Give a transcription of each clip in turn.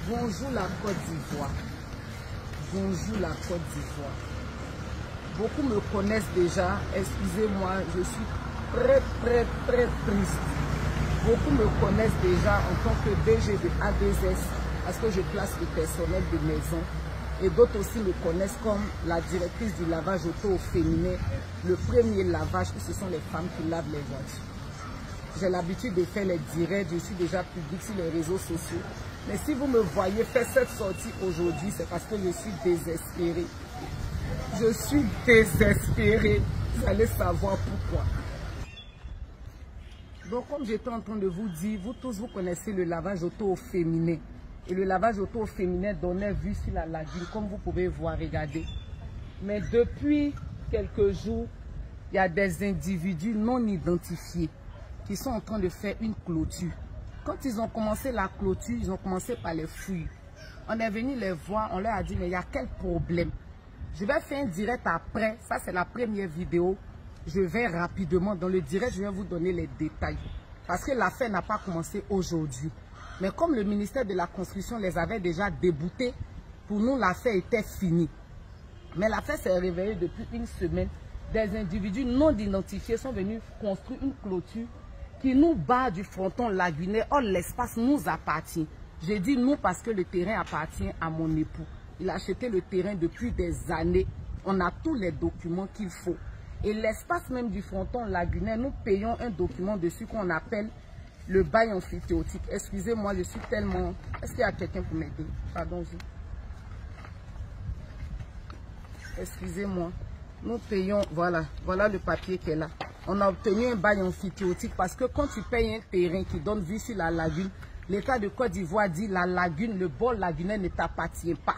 Bonjour la Côte d'Ivoire. Bonjour la Côte d'Ivoire. Beaucoup me connaissent déjà. Excusez-moi, je suis très triste. Beaucoup me connaissent déjà en tant que DG de A2S parce que je place le personnel de maison. Et d'autres aussi me connaissent comme la directrice du lavage auto au féminin. Le premier lavage, ce sont les femmes qui lavent les voitures. J'ai l'habitude de faire les directs, je suis déjà public sur les réseaux sociaux. Mais si vous me voyez faire cette sortie aujourd'hui, c'est parce que je suis désespérée. Je suis désespérée. Vous allez savoir pourquoi. Donc, comme j'étais en train de vous dire, vous tous, vous connaissez le lavage auto au féminin. Et le lavage auto au féminin donnait vue sur la lagune, comme vous pouvez voir, regardez. Mais depuis quelques jours, il y a des individus non identifiés qui sont en train de faire une clôture. Quand ils ont commencé la clôture, ils ont commencé par les fouilles. On est venu les voir, on leur a dit, mais il y a quel problème? Je vais faire un direct après, ça c'est la première vidéo. Je vais rapidement, dans le direct, je vais vous donner les détails. Parce que l'affaire n'a pas commencé aujourd'hui. Mais comme le ministère de la Construction les avait déjà déboutés, pour nous l'affaire était finie. Mais l'affaire s'est réveillée depuis une semaine. Des individus non identifiés sont venus construire une clôture qui nous bat du fronton lagunaire. Or, l'espace nous appartient. J'ai dit nous parce que le terrain appartient à mon époux. Il a acheté le terrain depuis des années. On a tous les documents qu'il faut. Et l'espace même du fronton lagunaire, nous payons un document dessus qu'on appelle le bail amphithéotique. Excusez-moi, je suis tellement... Est-ce qu'il y a quelqu'un pour m'aider? Pardon, excusez-moi. Nous payons, voilà le papier qui est là. On a obtenu un bail amphithéotique parce que quand tu payes un terrain qui donne vue sur la lagune, l'État de Côte d'Ivoire dit la lagune, le bord lagunaire ne t'appartient pas.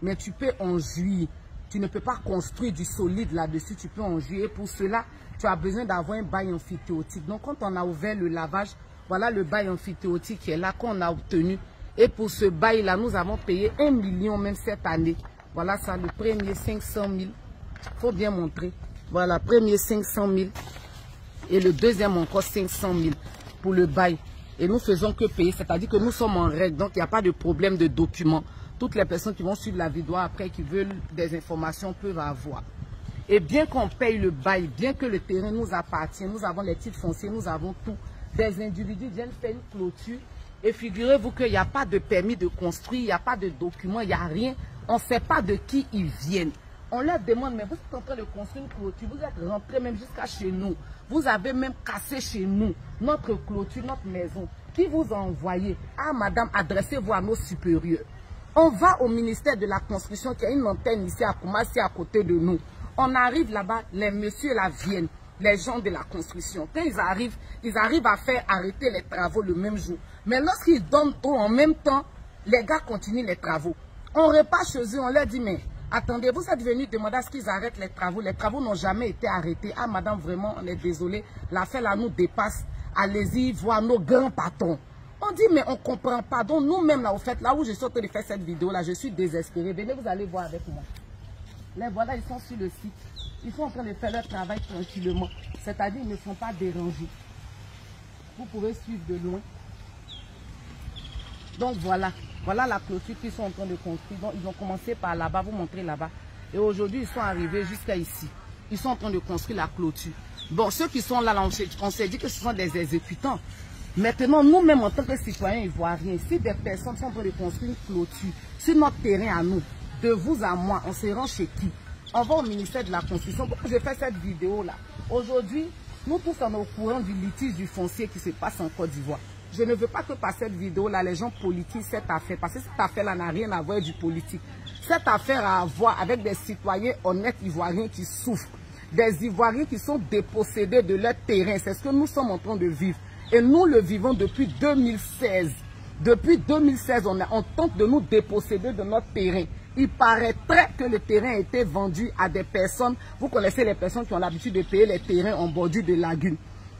Mais tu peux en jouir. Tu ne peux pas construire du solide là-dessus, tu peux en jouir. Et pour cela, tu as besoin d'avoir un bail amphithéotique. Donc quand on a ouvert le lavage, voilà le bail amphithéotique qui est là, qu'on a obtenu. Et pour ce bail-là, nous avons payé 1 million même cette année. Voilà ça, le premier 500 000. Il faut bien montrer. Voilà, premier 500 000. Et le deuxième encore 500 000 pour le bail. Et nous faisons que payer, c'est-à-dire que nous sommes en règle. Donc il n'y a pas de problème de documents. Toutes les personnes qui vont suivre la vidéo après, qui veulent des informations, peuvent avoir. Et bien qu'on paye le bail, bien que le terrain nous appartient, nous avons les titres fonciers, nous avons tout. Des individus viennent faire une clôture. Et figurez-vous qu'il n'y a pas de permis de construire, il n'y a pas de documents, il n'y a rien. On ne sait pas de qui ils viennent. On leur demande, mais vous êtes en train de construire une clôture, vous êtes rentré même jusqu'à chez nous. Vous avez même cassé chez nous notre clôture, notre maison. Qui vous a envoyé? Ah madame, adressez-vous à nos supérieurs. On va au ministère de la Construction qui a une antenne ici à Koumassi à côté de nous. On arrive là-bas, les messieurs là viennent, les gens de la construction. Quand ils arrivent à faire arrêter les travaux le même jour. Mais lorsqu'ils donnent tout en même temps, les gars continuent les travaux. On repart chez eux, on leur dit, mais attendez, vous êtes venus demander à ce qu'ils arrêtent les travaux n'ont jamais été arrêtés. Ah madame, vraiment, on est désolé, l'affaire là nous dépasse. Allez-y voir nos grands patrons. On dit, mais on ne comprend pas. Donc nous-mêmes, là, au fait, là où je suis en train de faire cette vidéo, là, je suis désespéré. Venez, vous allez voir avec moi. Les voilà, ils sont sur le site. Ils sont en train de faire leur travail tranquillement. C'est-à-dire, ils ne sont pas dérangés. Vous pouvez suivre de loin. Donc voilà. Voilà la clôture qu'ils sont en train de construire. Donc ils ont commencé par là-bas, vous montrez là-bas. Et aujourd'hui, ils sont arrivés jusqu'à ici. Ils sont en train de construire la clôture. Bon, ceux qui sont là, on s'est dit que ce sont des exécutants. Maintenant, nous-mêmes, en tant que citoyens ivoiriens, si des personnes sont en train de construire une clôture sur notre terrain à nous, de vous à moi, on se rend chez qui? On va au ministère de la Construction. Pourquoi je fais cette vidéo-là? Aujourd'hui, nous tous sommes au courant du litige du foncier qui se passe en Côte d'Ivoire. Je ne veux pas que par cette vidéo-là, les gens politisent cette affaire. Parce que cette affaire-là n'a rien à voir avec du politique. Cette affaire a à voir avec des citoyens honnêtes ivoiriens qui souffrent. Des Ivoiriens qui sont dépossédés de leur terrain. C'est ce que nous sommes en train de vivre. Et nous le vivons depuis 2016. Depuis 2016, on tente de nous déposséder de notre terrain. Il paraîtrait que le terrain a été vendu à des personnes. Vous connaissez les personnes qui ont l'habitude de payer les terrains en bordure de lagune.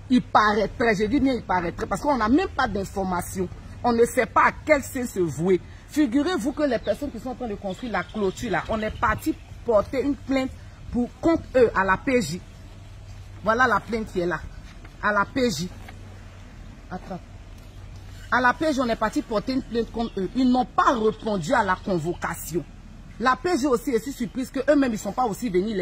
Il paraîtrait, je dis bien il paraîtrait, parce qu'on n'a même pas d'informations. On ne sait pas à quel sens se vouer. Figurez-vous que les personnes qui sont en train de construire la clôture là, on est parti porter une plainte contre eux à la PJ. Voilà la plainte qui est là. À la PJ. Attrape. À la PJ, on est parti porter une plainte contre eux. Ils n'ont pas répondu à la convocation. La PJ aussi est si surprise qu'eux-mêmes, ils ne sont pas aussi venus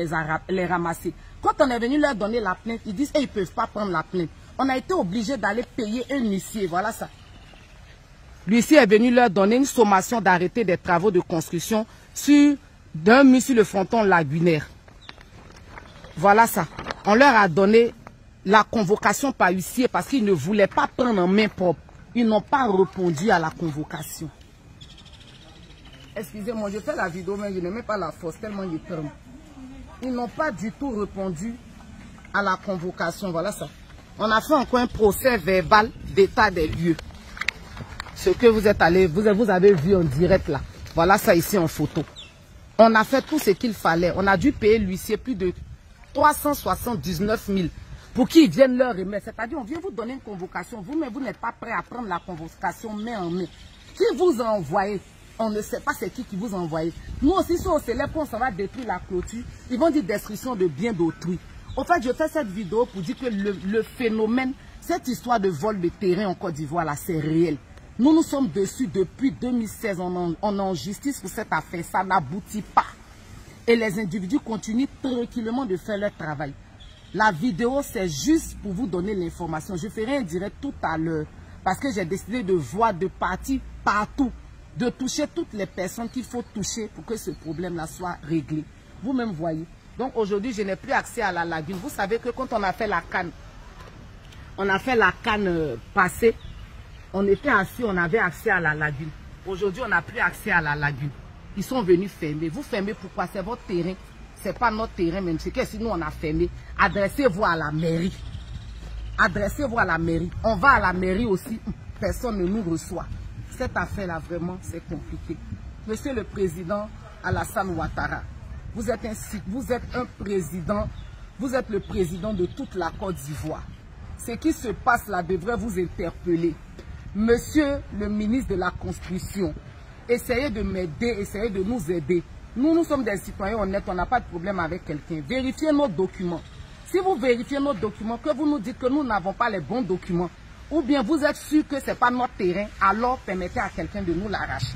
les ramasser. Quand on est venu leur donner la plainte, ils disent, ils ne peuvent pas prendre la plainte. On a été obligé d'aller payer un huissier. Voilà ça. L'huissier est venu leur donner une sommation d'arrêter des travaux de construction d'un mur sur le fronton lagunaire. Voilà ça. On leur a donné la convocation par huissier parce qu'ils ne voulaient pas prendre en main propre. Ils n'ont pas répondu à la convocation. Excusez-moi, je fais la vidéo, mais je ne mets pas la force, tellement il est ferme. Ils n'ont pas du tout répondu à la convocation. Voilà ça. On a fait encore un procès verbal d'état des lieux. Ce que vous êtes allé, vous avez vu en direct là. Voilà ça ici en photo. On a fait tout ce qu'il fallait. On a dû payer l'huissier plus de 379 000 pour qu'ils viennent leur remettre. C'est-à-dire, on vient vous donner une convocation. Vous-même, vous n'êtes pas prêt à prendre la convocation main en main. Qui vous a envoyé? On ne sait pas c'est qui vous a envoyé. Nous aussi, si on se lève, on s'en va détruire la clôture, ils vont dire destruction de biens d'autrui. En fait, je fais cette vidéo pour dire que le phénomène, cette histoire de vol de terrain en Côte d'Ivoire, là, c'est réel. Nous sommes dessus depuis 2016. On est en justice pour cette affaire. Ça n'aboutit pas. Et les individus continuent tranquillement de faire leur travail. La vidéo, c'est juste pour vous donner l'information. Je ferai un direct tout à l'heure. Parce que j'ai décidé de voir, de partir partout. De toucher toutes les personnes qu'il faut toucher pour que ce problème-là soit réglé. Vous-même voyez. Donc aujourd'hui, je n'ai plus accès à la lagune. Vous savez que quand on a fait la canne, passée, on était assis, on avait accès à la lagune. Aujourd'hui, on n'a plus accès à la lagune. Ils sont venus fermer. Vous fermez pourquoi? C'est votre terrain. Ce n'est pas notre terrain, même si nous on a fermé. Adressez-vous à la mairie. Adressez-vous à la mairie. On va à la mairie aussi. Personne ne nous reçoit. Cette affaire-là, vraiment, c'est compliqué. Monsieur le Président Alassane Ouattara, vous êtes un président, vous êtes le président de toute la Côte d'Ivoire. Ce qui se passe là devrait vous interpeller. Monsieur le ministre de la Construction, essayez de m'aider, essayez de nous aider. Nous sommes des citoyens honnêtes, on n'a pas de problème avec quelqu'un. Vérifiez nos documents. Si vous vérifiez nos documents, que vous nous dites que nous n'avons pas les bons documents, ou bien vous êtes sûr que ce n'est pas notre terrain, alors permettez à quelqu'un de nous l'arracher.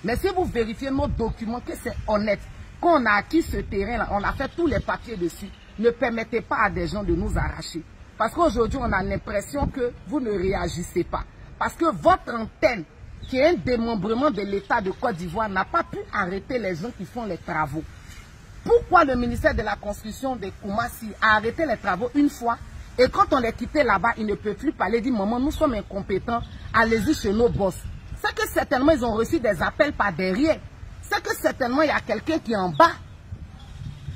Mais si vous vérifiez nos documents, que c'est honnête, qu'on a acquis ce terrain-là, on a fait tous les papiers dessus, ne permettez pas à des gens de nous arracher. Parce qu'aujourd'hui, on a l'impression que vous ne réagissez pas. Parce que votre antenne, qui est un démembrement de l'État de Côte d'Ivoire, n'a pas pu arrêter les gens qui font les travaux. Pourquoi le ministère de la Construction de Koumassi a arrêté les travaux une fois? Et quand on les quittait là-bas, ils ne peuvent plus parler, dire maman, nous sommes incompétents, allez-y chez nos boss. C'est que certainement ils ont reçu des appels par derrière. C'est que certainement il y a quelqu'un qui est en bas.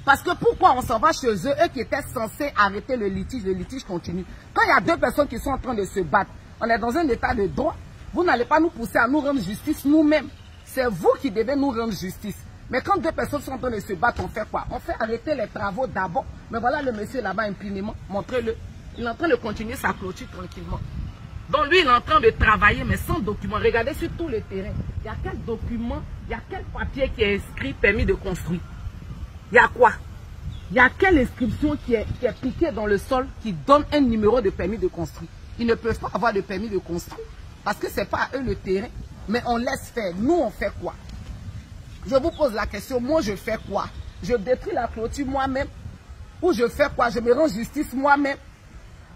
Parce que pourquoi on s'en va chez eux, eux qui étaient censés arrêter le litige continue. Quand il y a deux personnes qui sont en train de se battre, on est dans un état de droit, vous n'allez pas nous pousser à nous rendre justice nous-mêmes. C'est vous qui devez nous rendre justice. Mais quand deux personnes sont en train de se battre, on fait quoi? On fait arrêter les travaux d'abord. Mais voilà le monsieur là-bas impunément, montrez-le. Il est en train de continuer sa clôture tranquillement. Donc lui, il est en train de travailler, mais sans document. Regardez sur tout le terrain. Il y a quel document, il y a quel papier qui est inscrit permis de construire? Il y a quoi? Il y a quelle inscription qui est piquée dans le sol qui donne un numéro de permis de construire? Ils ne peuvent pas avoir de permis de construire parce que ce n'est pas à eux le terrain. Mais on laisse faire. Nous, on fait quoi? Je vous pose la question, moi je fais quoi? Je détruis la clôture moi-même? Ou je fais quoi? Je me rends justice moi-même?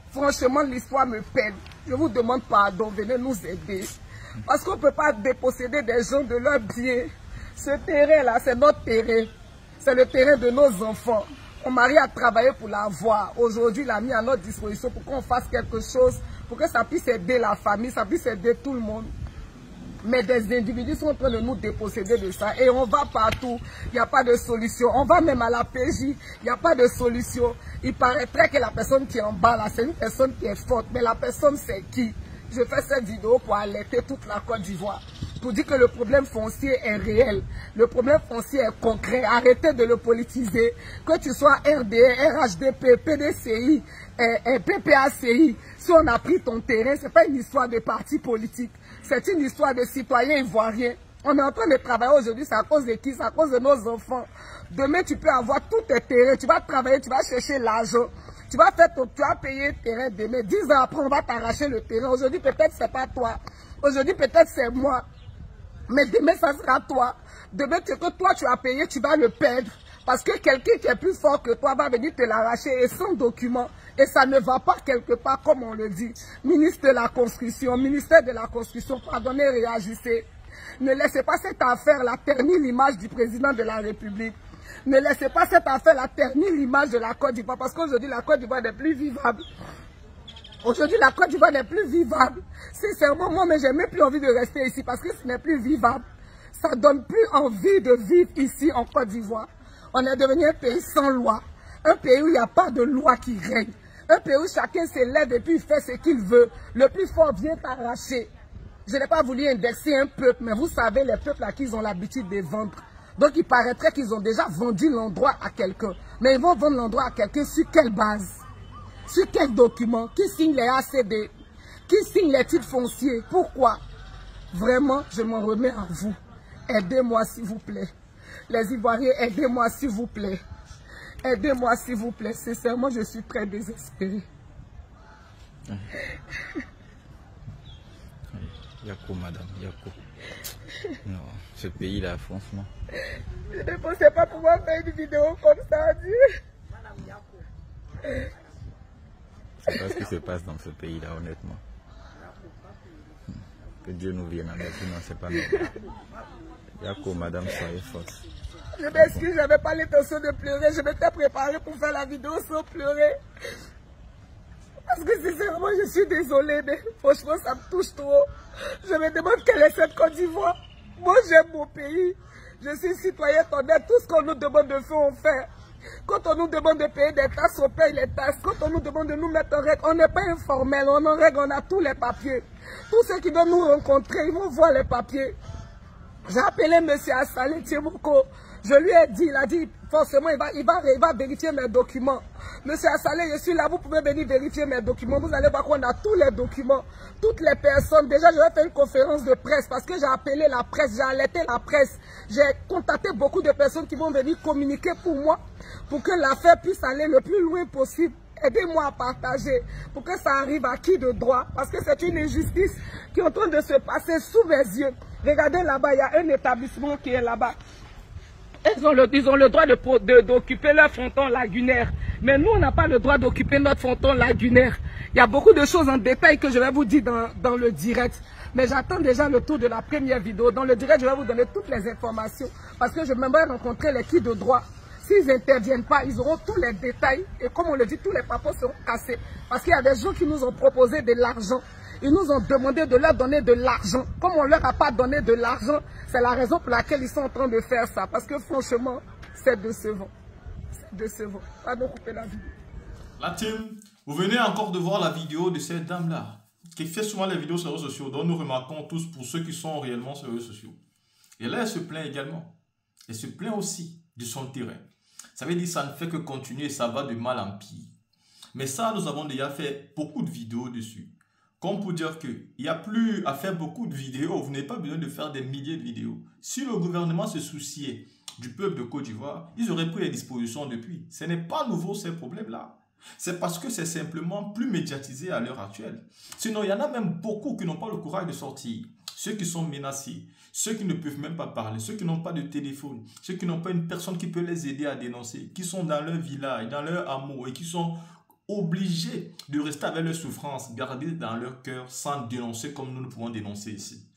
Franchement, l'histoire me peine. Je vous demande pardon, venez nous aider. Parce qu'on ne peut pas déposséder des gens de leurs biens. Ce terrain-là, c'est notre terrain. C'est le terrain de nos enfants. Mon mari a travaillé pour l'avoir. Aujourd'hui, il a mis à notre disposition pour qu'on fasse quelque chose, pour que ça puisse aider la famille, ça puisse aider tout le monde. Mais des individus sont en train de nous déposséder de ça. Et on va partout. Il n'y a pas de solution. On va même à la PJ. Il n'y a pas de solution. Il paraîtrait que la personne qui est en bas là, c'est une personne qui est forte. Mais la personne, c'est qui? Je fais cette vidéo pour alerter toute la Côte d'Ivoire. Pour dire que le problème foncier est réel. Le problème foncier est concret. Arrêtez de le politiser. Que tu sois RDE, RHDP, PDCI, PPACI. Si on a pris ton terrain, ce n'est pas une histoire de parti politique. C'est une histoire de citoyens ivoiriens. On est en train de travailler aujourd'hui, c'est à cause de qui? C'est à cause de nos enfants. Demain, tu peux avoir tous tes terrains. Tu vas travailler, tu vas chercher l'argent. Tu vas payer le terrain demain. 10 ans après, on va t'arracher le terrain. Aujourd'hui, peut-être ce n'est pas toi. Aujourd'hui, peut-être c'est moi. Mais demain, ça sera toi. Demain, ce que toi, tu as payé, tu vas le perdre. Parce que quelqu'un qui est plus fort que toi va venir te l'arracher et sans document. Et ça ne va pas quelque part, comme on le dit. Ministre de la Construction, ministère de la Construction, pardonnez, réagissez. Ne laissez pas cette affaire-là ternir l'image du président de la République. Ne laissez pas cette affaire-là ternir l'image de la Côte d'Ivoire. Parce qu'aujourd'hui, la Côte d'Ivoire n'est plus vivable. Aujourd'hui, la Côte d'Ivoire n'est plus vivable. Sincèrement, moi, mais j'ai même plus envie de rester ici parce que ce n'est plus vivable. Ça ne donne plus envie de vivre ici en Côte d'Ivoire. On est devenu un pays sans loi. Un pays où il n'y a pas de loi qui règne. Un pays où chacun s'élève et puis il fait ce qu'il veut. Le plus fort vient arracher. Je n'ai pas voulu indexer un peuple, mais vous savez, les peuples à qui ils ont l'habitude de vendre. Donc il paraîtrait qu'ils ont déjà vendu l'endroit à quelqu'un. Mais ils vont vendre l'endroit à quelqu'un sur quelle base? Sur quel document? Qui signe les ACD? Qui signe les titres fonciers? Pourquoi? Vraiment, je m'en remets à vous. Aidez-moi s'il vous plaît. Les Ivoiriens, aidez-moi s'il vous plaît. Aidez-moi s'il vous plaît. Sincèrement, je suis très désespérée. Yako, madame, Yako. Non, ce pays-là, franchement. Je ne pensais pas pouvoir faire une vidéo comme ça, Dieu. Madame Yako. Je sais pas ce qui se passe dans ce pays-là, honnêtement. Que Dieu nous vienne en aide, non, c'est pas normal. Yako, madame, soyez forte. Je m'excuse, je n'avais pas l'intention de pleurer. Je m'étais préparée pour faire la vidéo sans pleurer. Parce que sincèrement, je suis désolée, mais franchement, ça me touche trop. Je me demande quelle est cette Côte d'Ivoire. Moi, j'aime mon pays. Je suis citoyenne honnête. Tout ce qu'on nous demande de faire, on fait. Quand on nous demande de payer des taxes, on paye les taxes. Quand on nous demande de nous mettre en règle, on n'est pas informel, on est en règle, on a tous les papiers. Tous ceux qui doivent nous rencontrer, ils vont voir les papiers. J'ai appelé M. Assalé Tiemoko. Je lui ai dit, il a dit, forcément, il va vérifier mes documents. Monsieur Assalé, je suis là, vous pouvez venir vérifier mes documents. Vous allez voir qu'on a tous les documents, toutes les personnes. Déjà, je vais faire une conférence de presse parce que j'ai appelé la presse, j'ai alerté la presse. J'ai contacté beaucoup de personnes qui vont venir communiquer pour moi, pour que l'affaire puisse aller le plus loin possible. Aidez-moi à partager pour que ça arrive à qui de droit. Parce que c'est une injustice qui est en train de se passer sous mes yeux. Regardez là-bas, il y a un établissement qui est là-bas. Ils ont le droit d'occuper leur fronton lagunaire. Mais nous, on n'a pas le droit d'occuper notre fronton lagunaire. Il y a beaucoup de choses en détail que je vais vous dire dans le direct. Mais j'attends déjà le tour de la première vidéo. Dans le direct, je vais vous donner toutes les informations. Parce que je m'aimerais rencontrer les qui de droit. S'ils n'interviennent pas, ils auront tous les détails. Et comme on le dit, tous les papiers seront cassés. Parce qu'il y a des gens qui nous ont proposé de l'argent. Ils nous ont demandé de leur donner de l'argent. Comme on ne leur a pas donné de l'argent, c'est la raison pour laquelle ils sont en train de faire ça. Parce que franchement, c'est décevant. C'est décevant. Pardon, couper la vidéo. La team, vous venez encore de voir la vidéo de cette dame-là, qui fait souvent les vidéos sur les réseaux sociaux, dont nous remarquons tous pour ceux qui sont réellement sur les réseaux sociaux. Et là, elle se plaint également. Elle se plaint aussi de son terrain. Ça veut dire que ça ne fait que continuer, ça va de mal en pire. Mais ça, nous avons déjà fait beaucoup de vidéos dessus. Comme pour dire qu'il n'y a plus à faire beaucoup de vidéos, vous n'avez pas besoin de faire des milliers de vidéos. Si le gouvernement se souciait du peuple de Côte d'Ivoire, ils auraient pris les dispositions depuis. Ce n'est pas nouveau ces problèmes-là. C'est parce que c'est simplement plus médiatisé à l'heure actuelle. Sinon, il y en a même beaucoup qui n'ont pas le courage de sortir. Ceux qui sont menacés, ceux qui ne peuvent même pas parler, ceux qui n'ont pas de téléphone, ceux qui n'ont pas une personne qui peut les aider à dénoncer, qui sont dans leur village, dans leur hameau et qui sont obligés de rester avec leurs souffrances, gardées dans leur cœur sans dénoncer comme nous pouvons dénoncer ici.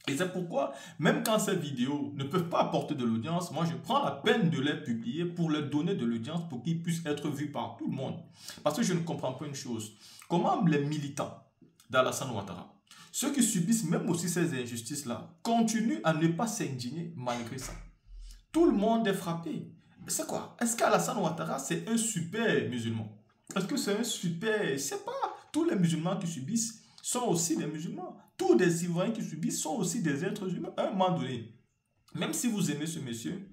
Et c'est pourquoi, même quand ces vidéos ne peuvent pas apporter de l'audience, moi je prends la peine de les publier pour leur donner de l'audience pour qu'ils puissent être vus par tout le monde. Parce que je ne comprends pas une chose. Comment les militants d'Alassane Ouattara, ceux qui subissent même aussi ces injustices-là, continuent à ne pas s'indigner malgré ça? Tout le monde est frappé. C'est quoi? Est-ce qu'Alassane Ouattara, c'est un super musulman? Est-ce que c'est un super... C'est pas. Tous les musulmans qui subissent sont aussi des musulmans. Tous les Ivoiriens qui subissent sont aussi des êtres humains. À un moment donné, même si vous aimez ce monsieur,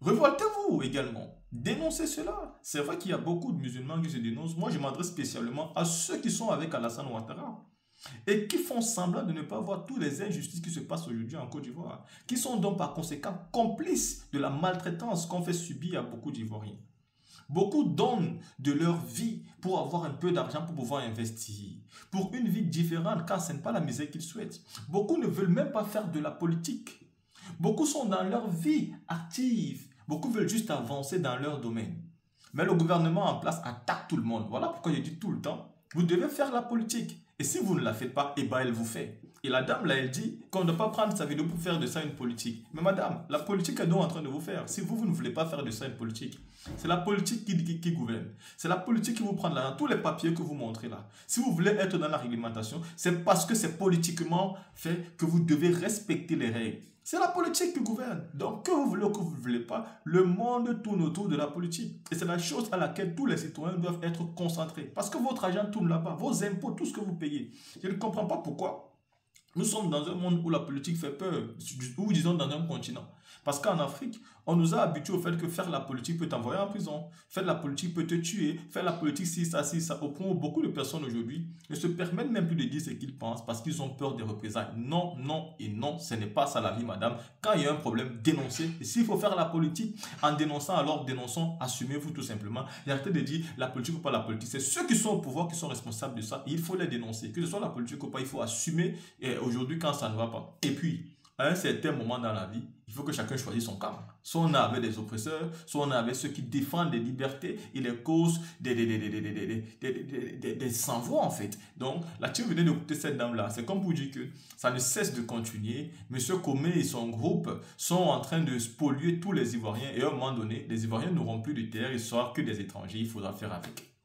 révoltez-vous également. Dénoncez cela. C'est vrai qu'il y a beaucoup de musulmans qui se dénoncent. Moi, je m'adresse spécialement à ceux qui sont avec Alassane Ouattara et qui font semblant de ne pas voir toutes les injustices qui se passent aujourd'hui en Côte d'Ivoire, qui sont donc par conséquent complices de la maltraitance qu'on fait subir à beaucoup d'Ivoiriens. Beaucoup donnent de leur vie pour avoir un peu d'argent pour pouvoir investir. Pour une vie différente, car ce n'est pas la misère qu'ils souhaitent. Beaucoup ne veulent même pas faire de la politique. Beaucoup sont dans leur vie active. Beaucoup veulent juste avancer dans leur domaine. Mais le gouvernement en place attaque tout le monde. Voilà pourquoi je dis tout le temps, vous devez faire la politique. Et si vous ne la faites pas, eh ben elle vous fait. Et la dame là, elle dit qu'on ne doit pas prendre sa vidéo pour faire de ça une politique. Mais madame, la politique est donc en train de vous faire. Si vous ne voulez pas faire de ça une politique, c'est la politique qui gouverne. C'est la politique qui vous prend là, tous les papiers que vous montrez là. Si vous voulez être dans la réglementation, c'est parce que c'est politiquement fait que vous devez respecter les règles. C'est la politique qui gouverne. Donc, que vous voulez ou que vous ne voulez pas, le monde tourne autour de la politique. Et c'est la chose à laquelle tous les citoyens doivent être concentrés. Parce que votre argent tourne là-bas, vos impôts, tout ce que vous payez. Je ne comprends pas pourquoi. Nous sommes dans un monde où la politique fait peur, ou disons dans un continent. Parce qu'en Afrique, on nous a habitués au fait que faire la politique peut t'envoyer en prison. Faire la politique peut te tuer. Faire la politique, si ça, au point où beaucoup de personnes aujourd'hui ne se permettent même plus de dire ce qu'ils pensent parce qu'ils ont peur des représailles. Non, non et non, ce n'est pas ça la vie, madame. Quand il y a un problème, dénoncez. Et s'il faut faire la politique en dénonçant, alors dénonçons, assumez-vous tout simplement. Et arrêtez de dire la politique ou pas la politique. C'est ceux qui sont au pouvoir qui sont responsables de ça. Et il faut les dénoncer. Que ce soit la politique ou pas, il faut assumer aujourd'hui quand ça ne va pas. Et puis, à un certain moment dans la vie, il faut que chacun choisisse son camp. Soit on est avec des oppresseurs, soit on est avec ceux qui défendent les libertés et les causes des sans-voix en fait. Donc, là, tu venais d'écouter cette dame-là. C'est comme pour dire que ça ne cesse de continuer. M. Comé et son groupe sont en train de spolier tous les Ivoiriens. Et à un moment donné, les Ivoiriens n'auront plus de terre, ils seront que des étrangers. Il faudra faire avec.